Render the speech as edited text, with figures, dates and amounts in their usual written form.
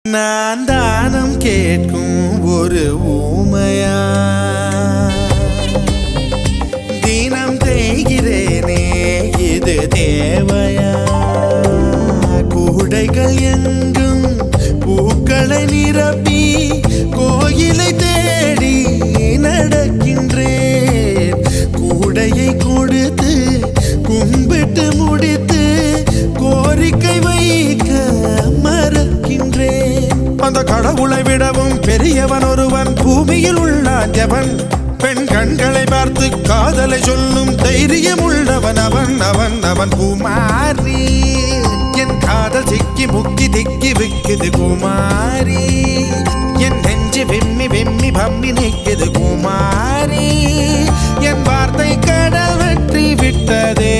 நான் தானம் கேட்கும் ஒரு ஊமையா தினம் தேய்கிறேனே இது தேவையா கூடைகள் எங்கும் பூக்களை நிரப்பி கோயிலை தேடி நடக்கின்றேன் கூடையை கொடுத்து கும்பிட்டு முடித்து கோரிக்கை வைக்க மறக்கின்றேன் அந்த கடவுளை விடவும் பெரியவன் ஒருவன் பூமியில் உள்ளான் எவன் பெண் கண்களை பார்த்து காதலை சொல்லும் தைரியம் உள்ளவன் அவன் அவன் அவன் குமாரி என் காதல் சிக்கி முக்கி திக்கி விக்குது குமாரி என் நெஞ்சு வெம்மி வெம்மி பம்மி நிற்குது குமாரி என் வார்த்தை கடல் வெற்றி விட்டதே